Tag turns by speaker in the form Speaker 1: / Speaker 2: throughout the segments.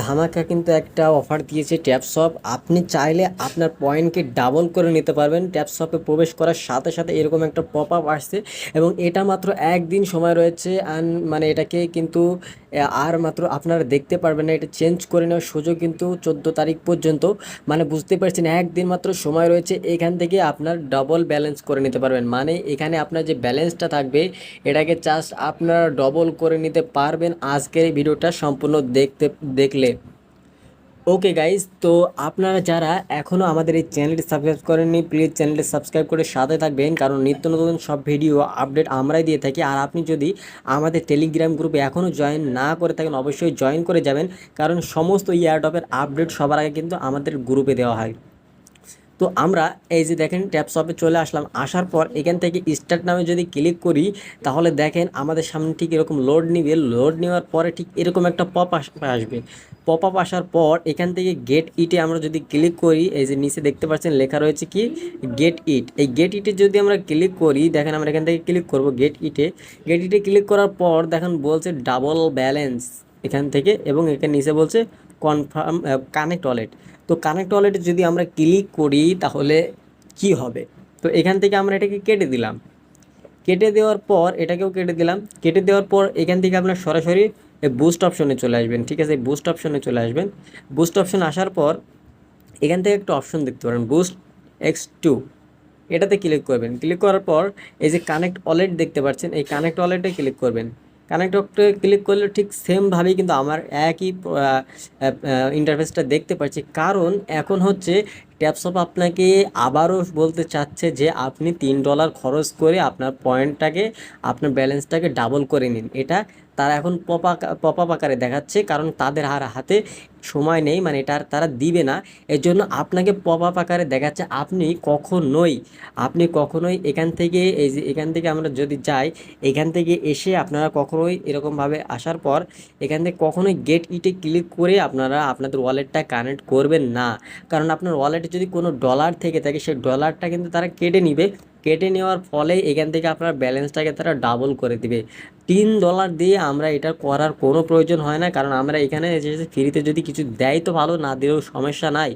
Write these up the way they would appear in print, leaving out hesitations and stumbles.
Speaker 1: ধামাকা কিন্তু একটা অফার দিয়েছে ট্যাপশপ। আপনি চাইলে আপনার পয়েন্টকে ডাবল করে নিতে পারবেন। ট্যাপশপে প্রবেশ করার সাথে সাথে এরকম একটা পপ আপ আসছে এবং এটা মাত্র একদিন সময় রয়েছে। মানে এটাকে কিন্তু আর মাত্র আপনারা দেখতে পারবেন না। এটা চেঞ্জ করে নেওয়ার সুযোগ কিন্তু 14 তারিখ পর্যন্ত, মানে বুঝতে পারছেন একদিন মাত্র সময় রয়েছে। এখান থেকে আপনার ডবল ব্যালেন্স করে নিতে পারবেন, মানে এখানে আপনার যে ব্যালেন্সটা থাকবে এটাকে জাস্ট আপনারা ডবল করে নিতে পারবেন আজকের এই ভিডিওটা সম্পূর্ণ দেখলে। ওকে গাইজ, তো আপনারা যারা এখনও আমাদের এই চ্যানেলটি সাবস্ক্রাইব করেননি, প্লিজ চ্যানেলটি সাবস্ক্রাইব করে সাথে থাকবেন, কারণ নিত্য নতুন সব ভিডিও আপডেট আমরাই দিয়ে থাকি। আর আপনি যদি আমাদের টেলিগ্রাম গ্রুপে এখনও জয়েন না করে থাকেন অবশ্যই জয়েন করে যাবেন, কারণ সমস্ত এয়ারড্রপের আপডেট সবার আগে কিন্তু আমাদের গ্রুপে দেওয়া হয়। তো আমরা এই যে দেখেন ট্যাপশপে চলে আসলাম। আসার পর এখান থেকে স্টার্ট নামে যদি ক্লিক করি তাহলে দেখেন আমাদের সামনে ঠিক এরকম লোড নিবে। লোড নেওয়ার পরে ঠিক এরকম একটা আসবে। পপ আপ আসার পর এখান থেকে গেট ইটে আমরা যদি ক্লিক করি, এই যে নিচে দেখতে পাচ্ছেন লেখা রয়েছে কি গেট ইট। এই গেট ইটে যদি আমরা ক্লিক করি, দেখেন আমরা এখান থেকে ক্লিক করব গেট ইটে। গেট ইটে ক্লিক করার পর দেখেন বলছে ডাবল ব্যালেন্স এখান থেকে, এবং এখানে নিচে বলছে কনফার্ম কানেক্ট ওয়ালেট। তো কানেক্ট ওয়ালেটে যদি আমরা ক্লিক করি তাহলে কি হবে, তো এখান থেকে আমরা এটাকে কেটে দিলাম। কেটে দেওয়ার পর এটাকেও কেটে দিলাম। কেটে দেওয়ার পর এখান থেকে আপনার সরাসরি বুস্ট অপশনে চলে আসবেন। ঠিক আছে, বুস্ট অপশনে চলে আসবেন। বুস্ট অপশন আসার পর এখান থেকে একটা অপশন দেখতে পারেন বুস্ট X2, এটাতে ক্লিক করবেন। ক্লিক করার পর এই যে কানেক্ট ওয়ালেট দেখতে পাচ্ছেন, এই কানেক্ট ওয়ালেটে ক্লিক করবেন। কানেক্ট ওয়ালেটে ক্লিক করলে ঠিক সেমভাবেই কিন্তু আমার একই ইন্টারফেসটা দেখতে পাচ্ছি, কারণ এখন হচ্ছে ট্যাপশপ আপনাকে আবারও বলতে চাচ্ছে যে আপনি $3 খরচ করে আপনার পয়েন্টটাকে, আপনার ব্যালেন্সটাকে ডাবল করে নিন। এটা তারা এখন পপ আপ আকারে দেখাচ্ছে, কারণ তাদের হাতে সময় নেই, মানে এটা তারা দিবে না। এর জন্য আপনাকে পপ আপ আকারে দেখাচ্ছে। আপনি কখনোই এখান থেকে, এই যে এখান থেকে আমরা যদি যাই, এখান থেকে এসে আপনারা কখনোই এরকমভাবে আসার পর এখান থেকে কখনোই গেট ইটে ক্লিক করে আপনারা আপনাদের ওয়ালেটটা কানেক্ট করবেন না, কারণ আপনার ওয়ালেটে যদি কোনো ডলার থেকে থাকে সেই ডলারটা কিন্তু তারা কেটে নিবে। কেটে নেওয়ার ফলে এখান থেকে আপনার ব্যালেন্সটাকে তারা ডাবল করে দিবে। $3 দিয়ে আমরা এটা করার কোনো প্রয়োজন হয় না, কারণ আমরা এখানে এসে ফ্রিতে যদি কিছু দেয় তো ভালো, না দিলেও সমস্যা নাই,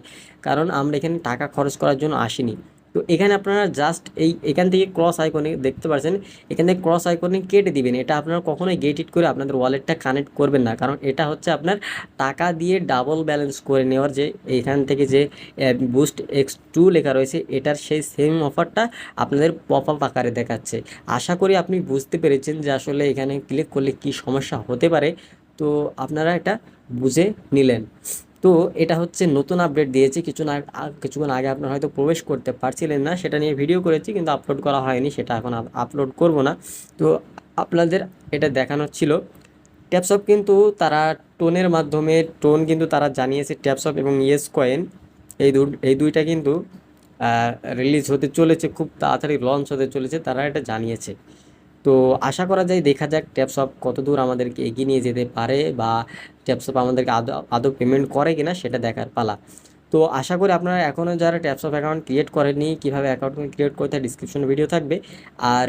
Speaker 1: কারণ আমরা এখানে টাকা খরচ করার জন্য আসিনি। তো এখানে আপনারা জাস্ট এখান থেকে ক্রস আইকনে দেখতে পাচ্ছেন, এখান থেকে ক্রস আইকনে কেটে দিবেন। এটা আপনারা কখনোই গেট ইট করে আপনাদের ওয়ালেটটা কানেক্ট করবেন না, কারণ এটা হচ্ছে আপনার টাকা দিয়ে ডাবল ব্যালেন্স করে নেওয়ার যে এখান থেকে যে বুস্ট X2 লেখা রয়েছে, এটার সেই সেম অফারটা আপনাদের পপ আপ আকারে দেখাচ্ছে। আশা করি আপনি বুঝতে পেরেছেন যে আসলে এখানে ক্লিক করলে কি সমস্যা হতে পারে, তো আপনারা এটা বুঝে নিলেন। তো এটা হচ্ছে নতুন আপডেট দিয়েছে কিছুক্ষণ আগে। আপনারা হয়তো প্রবেশ করতে পারছিলেন না, সেটা নিয়ে ভিডিও করেছি কিন্তু আপলোড করা হয়নি, সেটা এখন আপলোড করব না। তো আপনাদের এটা দেখানো ছিল। ট্যাপশপ কিন্তু তারা টোন কিন্তু তারা জানিয়েছে, ট্যাপশপ এবং ইয়েস কয়েন এই দুইটা কিন্তু রিলিজ হতে চলেছে, খুব তাড়াতাড়ি লঞ্চ হতে চলেছে, তারা এটা জানিয়েছে। তো আশা করা যায়, দেখা যাক ট্যাপশপ কতদূর আমাদেরকে এগিয়ে নিয়ে যেতে পারে, বা ট্যাপশপ আমাদেরকে আদৌ পেমেন্ট করে কিনা সেটা দেখার পালা। তো আশা করি আপনারা এখনও যারা ট্যাপশপ অ্যাকাউন্ট ক্রিয়েট করেননি, কীভাবে অ্যাকাউন্ট ক্রিয়েট করতে হয় ডিসক্রিপশনে ভিডিও থাকবে, আর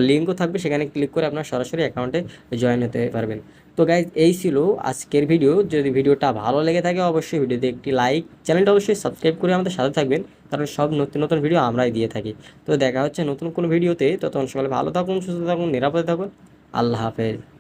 Speaker 1: লিঙ্কও থাকবে, সেখানে ক্লিক করে আপনারা সরাসরি অ্যাকাউন্টে জয়েন হতে পারবেন। তো গাইজ, এই ছিল আজকের ভিডিও। যদি ভিডিওটা ভালো লেগে থাকে অবশ্যই ভিডিওতে একটি লাইক, চ্যানেলটা অবশ্যই সাবস্ক্রাইব করে আমাদের সাথে থাকবেন, কারণ সব নতুন নতুন ভিডিও আমরাই দিয়ে থাকি। তো দেখা হচ্ছে নতুন কোনো ভিডিওতে, ততক্ষণ সকালে ভালো থাকুন, সুস্থ থাকুন, নিরাপদে থাকুন। আল্লাহ হাফেজ।